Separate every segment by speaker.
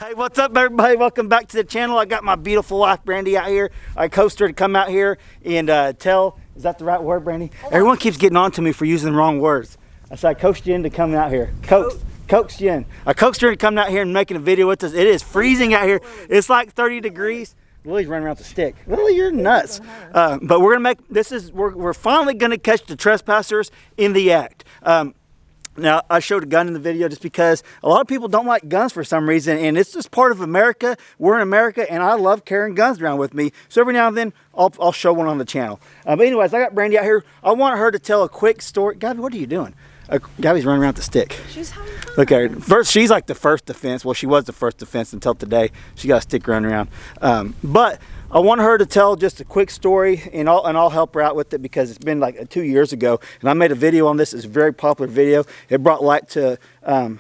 Speaker 1: Hey, what's up, everybody? Welcome back to the channel. I got my beautiful wife, Brandy, out here. I coaxed her to come out here and tell, is that the right word, Brandy? Everyone keeps getting on to me for using the wrong words. I said I coaxed you into coming out here. Coaxed you in. I coaxed her into coming out here and making a video with us. It is freezing out here. It's like 30 degrees. Lily's running around with a stick. Lily, you're nuts. But we're gonna make, we're finally gonna catch the trespassers in the act. Now, I showed a gun in the video just because a lot of people don't like guns for some reason, and it's just part of America. We're in America, and I love carrying guns around with me. So every now and then, I'll show one on the channel. But anyways, I got Brandy out here. I want her to tell a quick story. Gabby, what are you doing? Gabby's running around with the stick. She's having fun. Look at her. First, she's like the first defense. Well, she was the first defense until today. She got a stick running around. But I want her to tell just a quick story, and I'll help her out with it because it's been like 2 years ago, and I made a video on this. It's a very popular video. It brought light to,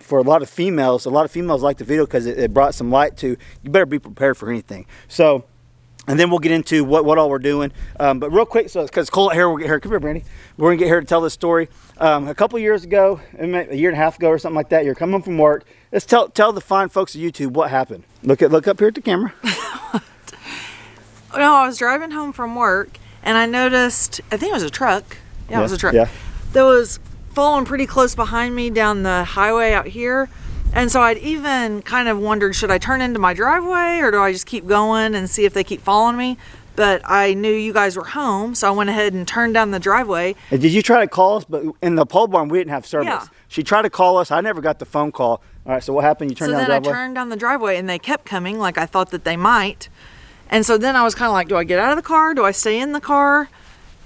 Speaker 1: for a lot of females. A lot of females like the video because it brought some light to, you better be prepared for anything. So, and then we'll get into what all we're doing. But real quick, so because it's cold out here, we'll get her. Come here, Brandy. We're gonna get her to tell this story. A couple years ago, a year and a half ago or something like that, you're coming from work. Let's tell the fine folks of YouTube what happened. Look up here at the camera.
Speaker 2: No, I was driving home from work and I noticed, I think it was a truck. Yeah, it was a truck.
Speaker 1: Yeah.
Speaker 2: That was following pretty close behind me down the highway out here. And so I'd even kind of wondered, should I turn into my driveway or do I just keep going and see if they keep following me? But I knew you guys were home, so I went ahead and turned down the driveway.
Speaker 1: And did you try to call us? But in the pole barn, we didn't have service.
Speaker 2: Yeah.
Speaker 1: She tried to call us. I never got the phone call. All right, so what happened? You turned down the driveway?
Speaker 2: So then I turned down the driveway and they kept coming like I thought that they might. And so then I was kind of like, do I get out of the car? Do I stay in the car?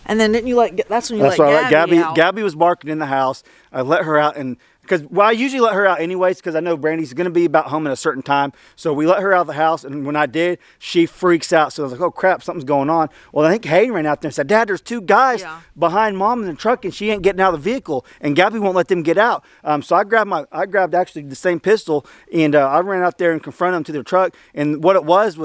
Speaker 2: And then didn't you that's when you let Gabby out.
Speaker 1: Gabby was barking in the house. I let her out, and because I usually let her out anyways because I know Brandy's going to be about home at a certain time. So we let her out of the house, and when I did, she freaks out. So I was like, oh crap, something's going on. Well, I think Hayden ran out there and said, Dad, there's two guys behind Mom in the truck, and she ain't getting out of the vehicle, and Gabby won't let them get out. So I grabbed actually the same pistol, and I ran out there and confronted them to their truck. And what it was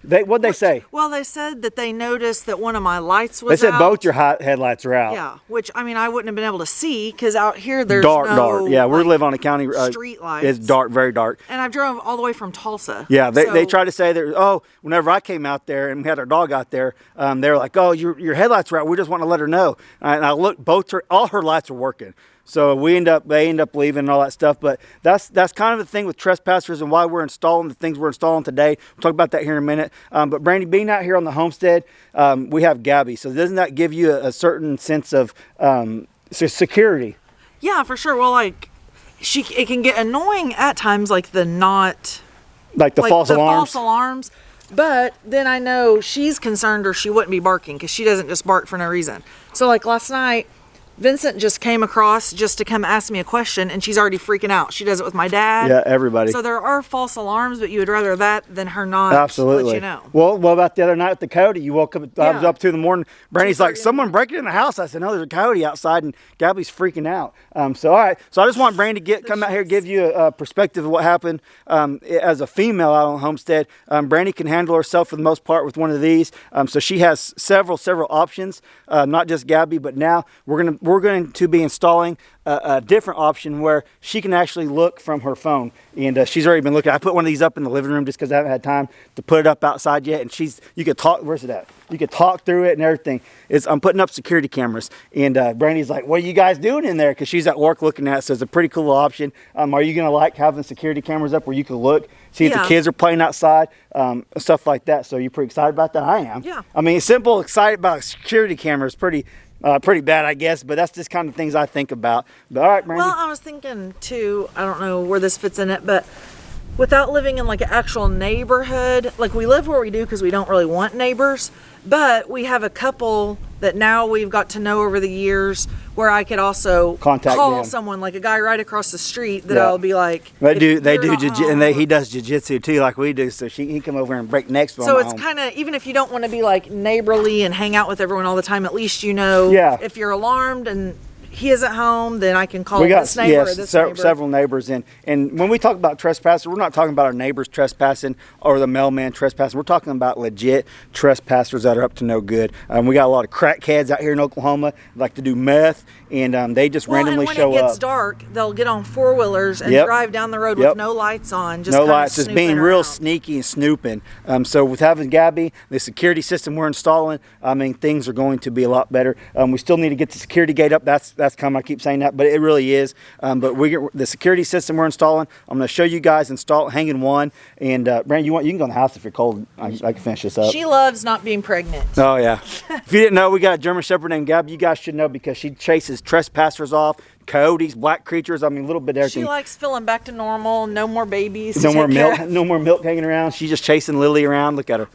Speaker 1: what'd they say?
Speaker 2: Well, they said that they noticed that one of my lights was out.
Speaker 1: They said both your headlights are out.
Speaker 2: Yeah, which, I mean, I wouldn't have been able to see because out here there's
Speaker 1: dark. Yeah, we live on a county.
Speaker 2: Street lights.
Speaker 1: It's dark, very dark.
Speaker 2: And I drove all the way from Tulsa.
Speaker 1: Yeah, they tried to say that, whenever I came out there and we had our dog out there, they were like, oh, your headlights are out. We just want to let her know. And I looked, all her lights are working. So they end up leaving and all that stuff. But that's kind of the thing with trespassers and why we're installing the things we're installing today. We'll talk about that here in a minute. But Brandy, being out here on the homestead, we have Gabby. So doesn't that give you a certain sense of security?
Speaker 2: Yeah, for sure. Well, like it can get annoying at times, like the
Speaker 1: false
Speaker 2: alarms. But then I know she's concerned or she wouldn't be barking because she doesn't just bark for no reason. So like last night, Vincent just came across just to come ask me a question, and she's already freaking out. She does it with my dad.
Speaker 1: Yeah, everybody.
Speaker 2: So there are false alarms, but you would rather that than her not.
Speaker 1: Absolutely.
Speaker 2: Let you know.
Speaker 1: Well, what about the other night with the coyote? You woke up, I was up 2 in the morning. Brandy's like, someone breaking in the house. I said, no, there's a coyote outside, and Gabby's freaking out. So, all right. So I just want Brandy to come out here, give you a perspective of what happened as a female out on the homestead. Brandy can handle herself for the most part with one of these. So she has several options, not just Gabby, but now we're going to be installing a different option where she can actually look from her phone, and she's already been looking. I put one of these up in the living room just because I haven't had time to put it up outside yet, and you could talk. Where's it at? You could talk through it and everything. I'm putting up security cameras, and Brandy's like, what are you guys doing in there? Because she's at work looking at it, so it's a pretty cool option. Are you gonna like having security cameras up where you can look, see if the kids are playing outside, stuff like that? So you're pretty excited about that? I am.
Speaker 2: Yeah.
Speaker 1: I mean, simple, excited about a security camera is pretty bad, I guess, but that's just kind of things I think about. But all right, Brandy.
Speaker 2: Well, I was thinking too, I don't know where this fits in it, but without living in like an actual neighborhood, like we live where we do because we don't really want neighbors, but we have a couple that now we've got to know over the years where I could also call someone, like a guy right across the street that I'll be like,
Speaker 1: they do jiu-jitsu, and he does jiu-jitsu too, like we do. So he come over and break necks.
Speaker 2: So it's kind of, even if you don't want to be like neighborly and hang out with everyone all the time, at least you know if you're alarmed and he isn't home, then I can call
Speaker 1: We got
Speaker 2: this neighbor or this neighbor.
Speaker 1: several neighbors in, and when we talk about trespassers, we're not talking about our neighbors trespassing or the mailman trespassing. We're talking about legit trespassers that are up to no good. We got a lot of crackheads out here in Oklahoma that like to do meth, and they just randomly show up.
Speaker 2: And when it gets dark, they'll get on four-wheelers and drive down the road with no lights on, just
Speaker 1: no lights, just being
Speaker 2: around.
Speaker 1: Real sneaky and snooping. So with having Gabby, the security system we're installing, I mean, things are going to be a lot better. We still need to get the security gate up. That's coming. I keep saying that, but it really is. But the security system we're installing, I'm going to show you guys hanging one. And Brandon, you can go in the house if you're cold. I can finish this up.
Speaker 2: She loves not being pregnant.
Speaker 1: Oh yeah. If you didn't know, we got a German Shepherd named Gabby. You guys should know because she chases trespassers off, coyotes, black creatures. I mean, a little bit of everything.
Speaker 2: She likes feeling back to normal. No more babies.
Speaker 1: No more milk. No more milk hanging around. She's just chasing Lily around. Look at her.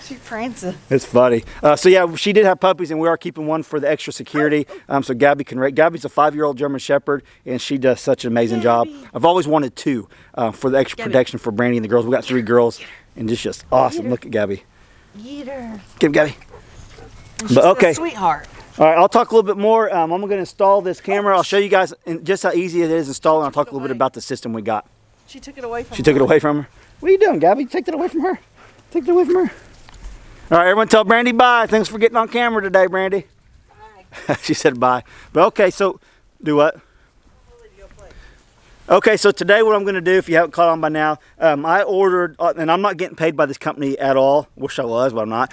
Speaker 2: She prances.
Speaker 1: It's funny. So yeah, she did have puppies, and we are keeping one for the extra security. So Gabby can rate. Gabby's a 5-year-old German Shepherd, and she does such an amazing job. I've always wanted 2 for the extra protection for Brandy and the girls. We got 3 girls, and it's just awesome. Look at Gabby.
Speaker 2: Get her.
Speaker 1: Give Gabby.
Speaker 2: She's a sweetheart.
Speaker 1: All right, I'll talk a little bit more. I'm going to install this camera. I'll show you guys just how easy it is installing. I'll talk a little bit about the system we got.
Speaker 2: She took it away from her.
Speaker 1: She took it away from her? What are you doing, Gabby? Take that away from her. Take it away from her. All right, everyone tell Brandy bye. Thanks for getting on camera today, Brandy. Bye. She said bye. But okay, so do what? Okay, so today what I'm going to do, if you haven't caught on by now, I ordered, and I'm not getting paid by this company at all. Wish I was, but I'm not.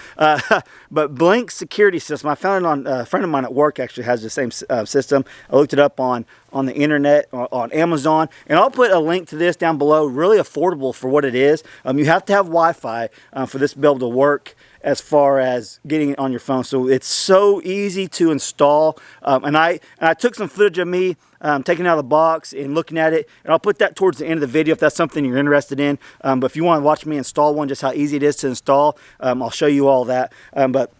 Speaker 1: But Blink security system. I found it on a friend of mine at work actually has the same system. I looked it up on the internet, on Amazon, and I'll put a link to this down below. Really affordable for what it is. You have to have Wi-Fi for this to be able to work as far as getting it on your phone. So it's so easy to install. And I took some footage of me taking it out of the box and looking at it, and I'll put that towards the end of the video if that's something you're interested in. But if you want to watch me install one, just how easy it is to install, I'll show you all that. But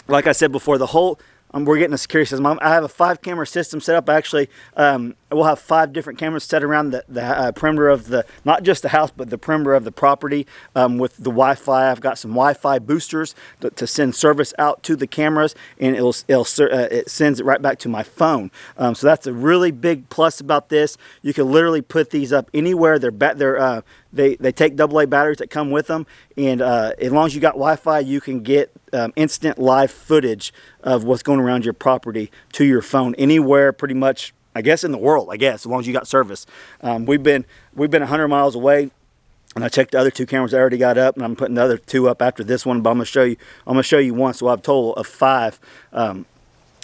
Speaker 1: like I said before, the whole we're getting a security system. I have a 5-camera system set up. Actually, we'll have 5 different cameras set around the perimeter of not just the house, but the perimeter of the property with the Wi-Fi. I've got some Wi-Fi boosters to send service out to the cameras, and it sends it right back to my phone. So that's a really big plus about this. You can literally put these up anywhere. They take AA batteries that come with them, and as long as you got Wi-Fi, you can get instant live footage of what's going around your property to your phone anywhere, pretty much, I guess, in the world. I guess as long as you got service. We've been 100 miles away, and I checked the other 2 cameras I already got up, and I'm putting the other 2 up after this one. But I'm gonna show you one, so I have a total of 5.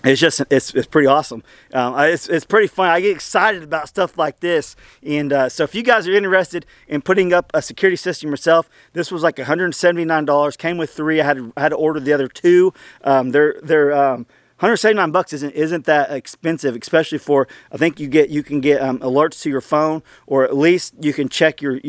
Speaker 1: It's pretty awesome. It's pretty fun. I get excited about stuff like this, and so if you guys are interested in putting up a security system yourself, this was like $179. Came with 3. I had to order the other 2. They're $179 isn't that expensive, especially for, I think you can get alerts to your phone, or at least you can check your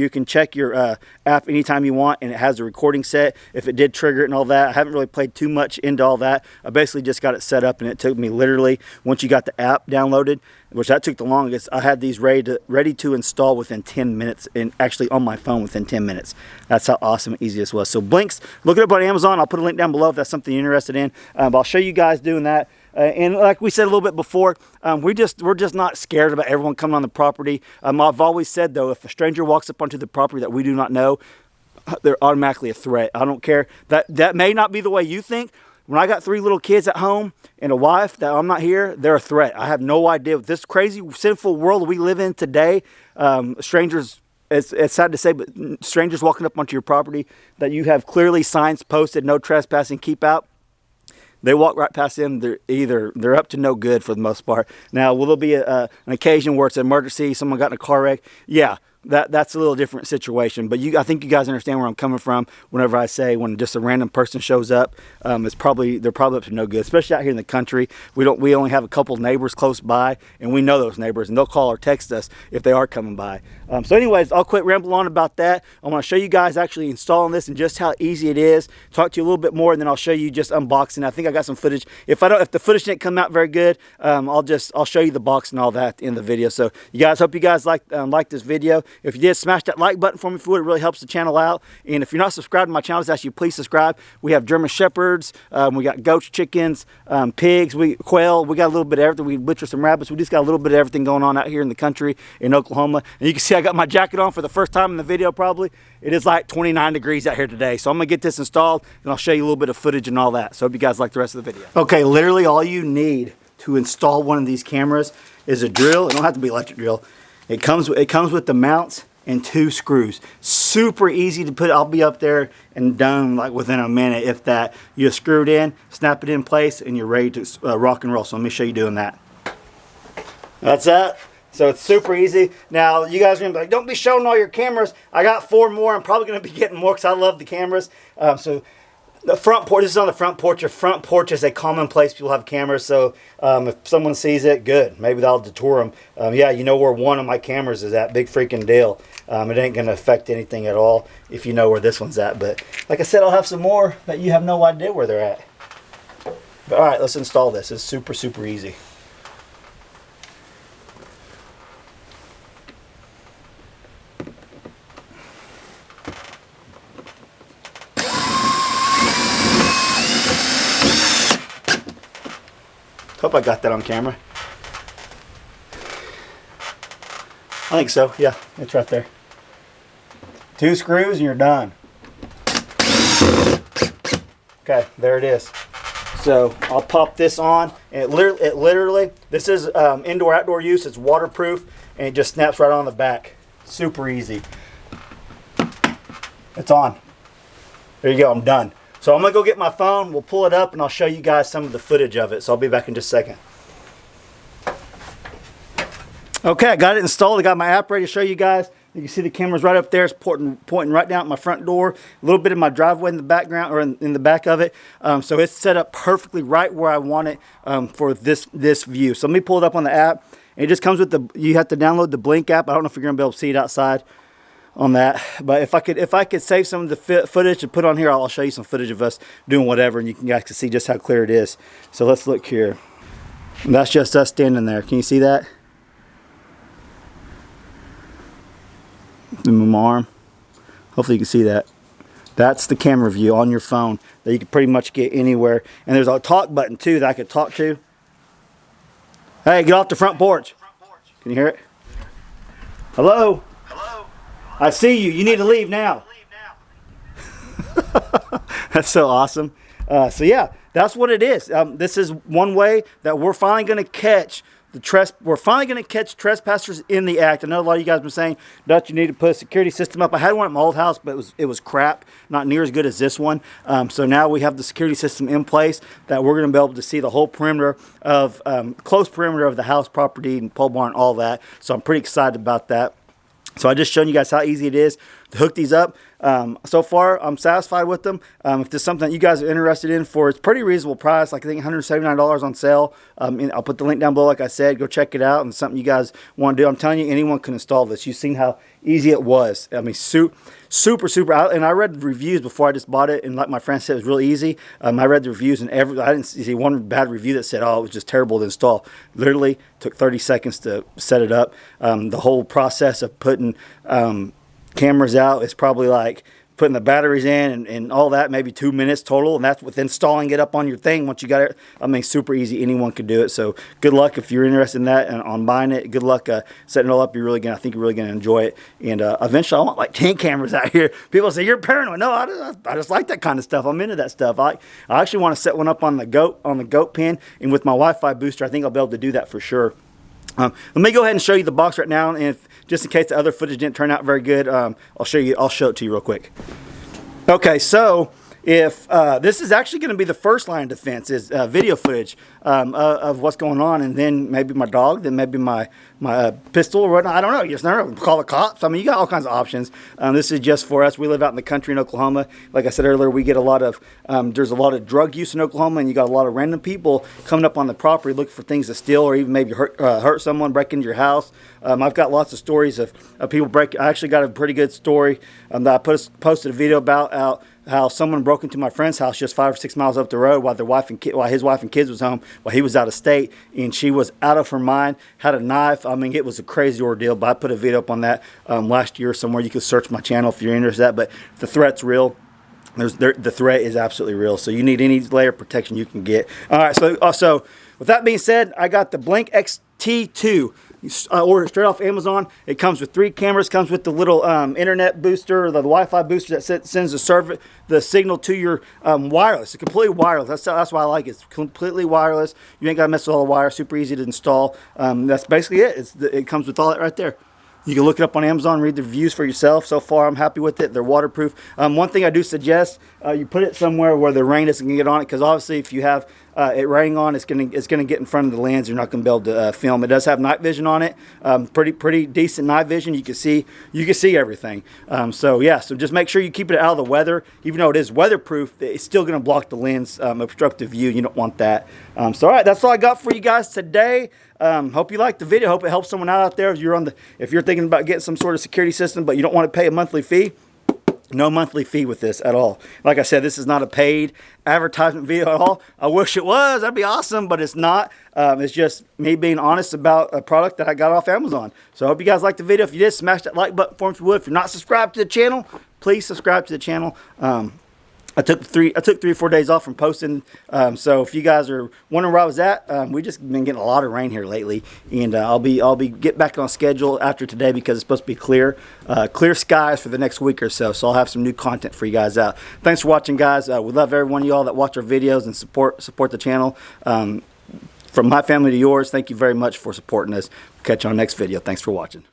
Speaker 1: app anytime you want, and it has a recording set if it did trigger it and all that. I haven't really played too much into all that. I basically just got it set up, and it took me literally, once you got the app downloaded, which that took the longest, I had these ready to install within 10 minutes, and actually on my phone within 10 minutes. That's how awesome and easy this was. So Blinks, look it up on Amazon. I'll put a link down below if that's something you're interested in. But I'll show you guys doing that. And like we said a little bit before, we're just not scared about everyone coming on the property. I've always said, though, if a stranger walks up onto the property that we do not know, they're automatically a threat. I don't care. That may not be the way you think. When I got 3 little kids at home and a wife that I'm not here, they're a threat. I have no idea. With this crazy, sinful world we live in today, strangers, it's sad to say, but strangers walking up onto your property that you have clearly signs posted, no trespassing, keep out, they walk right past them. They're up to no good for the most part. Now, will there be an occasion where it's an emergency, someone got in a car wreck? Yeah. That's a little different situation, but I think you guys understand where I'm coming from whenever I say when just a random person shows up, they're probably up to no good, especially out here in the country. We only have a couple of neighbors close by, and we know those neighbors, and they'll call or text us if they are coming by. So anyways, I'll quit rambling on about that. I want to show you guys actually installing this and just how easy it is. Talk to you a little bit more, and then I'll show you just unboxing. I think I got some footage. If the footage didn't come out very good, I'll show you the box and all that in the video. So you guys, hope you guys like this video. If you did, smash that like button for me if you would. It really helps the channel out. And if you're not subscribed to my channel, I ask you please subscribe. We have German Shepherds, we got goats, chickens, pigs, quail. We got a little bit of everything. We butcher some rabbits. We just got a little bit of everything going on out here in the country in Oklahoma. And you can see I got my jacket on for the first time in the video probably. It is like 29 degrees out here today. So I'm gonna get this installed and I'll show you a little bit of footage and all that. So I hope you guys like the rest of the video. Okay, literally all you need to install one of these cameras is a drill. It don't have to be electric drill. It comes with the mounts and 2 screws. Super easy to put. I'll be up there and done like within a minute, if that. You just screw it in, snap it in place, and you're ready to rock and roll. So let me show you doing that. That's that. So it's super easy. Now you guys are gonna be like, don't be showing all your cameras. I got 4 more. I'm probably gonna be getting more because I love the cameras. So the front porch, this is on the front porch. Your front porch is a common place people have cameras. So if someone sees it, good. Maybe that'll deter them. Yeah, you know where one of my cameras is at. Big freaking deal. It ain't going to affect anything at all if you know where this one's at. But like I said, I'll have some more that you have no idea where they're at. But all right, let's install this. It's super, super easy. Hope I got that on camera. I think so, yeah, it's right there. 2 screws and you're done. Okay, there it is. So I'll pop this on, and it literally, this is indoor-outdoor use. It's waterproof, and it just snaps right on the back. Super easy. It's on. There you go, I'm done. So I'm gonna go get my phone, we'll pull it up, and I'll show you guys some of the footage of it. So I'll be back in just a second. Okay, I got it installed. I got my app ready to show you guys. You can see the camera's right up there. It's pointing right down at my front door. A little bit of my driveway in the background, or in the back of it. So it's set up perfectly right where I want it for this view. So let me pull it up on the app. And it just comes with you have to download the Blink app. I don't know if you're gonna be able to see it outside on that, but if I could save some of the footage to put on here, I'll show you some footage of us doing whatever, and you guys can see just how clear it is. So let's look here. And that's just us standing there. Can you see that? Move my arm. Hopefully you can see that. That's the camera view on your phone that you can pretty much get anywhere. And there's a talk button too that I could talk to. Hey, get off the front porch. Can you hear it? Hello? I see you. You need to leave now. That's so awesome. So yeah, that's what it is. This is one way that we're finally going to catch trespassers in the act. I know a lot of you guys have been saying, Dutch, you need to put a security system up. I had one at my old house, but it was crap. Not near as good as this one. So now we have the security system in place that we're going to be able to see the whole perimeter of, close perimeter of the house, property, and pole barn, all that. So I'm pretty excited about that. So I just shown you guys how easy it is to hook these up. So far, I'm satisfied with them. If there's something that you guys are interested in for, it's pretty reasonable price, like I think $179 on sale. And I'll put the link down below, like I said. Go check it out, and something you guys want to do. I'm telling you, anyone can install this. You've seen how easy it was. I mean, super. And I read the reviews before I just bought it, and like my friend said, it was really easy. I read the reviews, and I didn't see one bad review that said, oh, it was just terrible to install. Literally took 30 seconds to set it up. The whole process of putting cameras out is probably like putting the batteries in and all that, maybe 2 minutes total, and that's with installing it up on your thing once you got it. I mean, super easy. Anyone could do it. So good luck if you're interested in that and on buying it. Good luck setting it all up. I think you're really gonna enjoy it. And eventually, I want like 10 cameras out here. People say you're paranoid. No, I just like that kind of stuff. I'm into that stuff. I actually want to set one up on the goat pen, and with my Wi-Fi booster, I think I'll be able to do that for sure. Let me go ahead and show you the box right now, and just in case the other footage didn't turn out very good, I'll show it to you real quick. Okay, so if this is actually going to be the first line of defense is video footage of what's going on, and then maybe my dog, then maybe my pistol or whatnot. I don't know. You just never call the cops. I mean, you got all kinds of options. This is just for us. We live out in the country in Oklahoma. Like I said earlier, we get a lot of there's a lot of drug use in Oklahoma, and you got a lot of random people coming up on the property looking for things to steal or even maybe hurt someone, break into your house. I've got lots of stories of people break. I actually got a pretty good story that I posted a video about out how someone broke into my friend's house just 5 or 6 miles up the road while his wife and kids was home while he was out of state, and she was out of her mind, had a knife. I mean, it was a crazy ordeal, but I put a video up on that last year somewhere. You can search my channel if you're interested in that, but the threat's real. The threat is absolutely real, so you need any layer of protection you can get. All right, so also with that being said, I got the Blink XT2. Ordered straight off Amazon. It comes with 3 cameras, comes with the little internet booster, the Wi-Fi booster that sends the signal to your wireless. It's completely wireless. That's why I like it. It's completely wireless. You ain't got to mess with all the wires. Super easy to install. That's basically it. It comes with all that right there. You can look it up on Amazon, read the reviews for yourself. So far, I'm happy with it. They're waterproof. One thing I do suggest, you put it somewhere where the rain doesn't get on it, because obviously if you have it raining on, it's gonna get in front of the lens. You're not gonna be able to film. It does have night vision on it. Pretty decent night vision. You can see everything. So yeah, so just make sure you keep it out of the weather. Even though it is weatherproof, it's still gonna block the lens, obstructive view. You don't want that. So all right, that's all I got for you guys today. Hope you liked the video. Hope it helps someone out there. If you're thinking about getting some sort of security system, but you don't want to pay a monthly fee. No monthly fee with this at all. Like I said, this is not a paid advertisement video at all. I wish it was. That'd be awesome, but it's not. It's just me being honest about a product that I got off Amazon. So I hope you guys liked the video. If you did, smash that like button for me if you would. If you're not subscribed to the channel, please subscribe to the channel. I took 3 or 4 days off from posting. So if you guys are wondering where I was at, we just been getting a lot of rain here lately, and I'll be get back on schedule after today because it's supposed to be clear skies for the next week or so. So I'll have some new content for you guys out. Thanks for watching, guys. We love every one of y'all that watch our videos and support the channel. From my family to yours, thank you very much for supporting us. Catch you on the next video. Thanks for watching.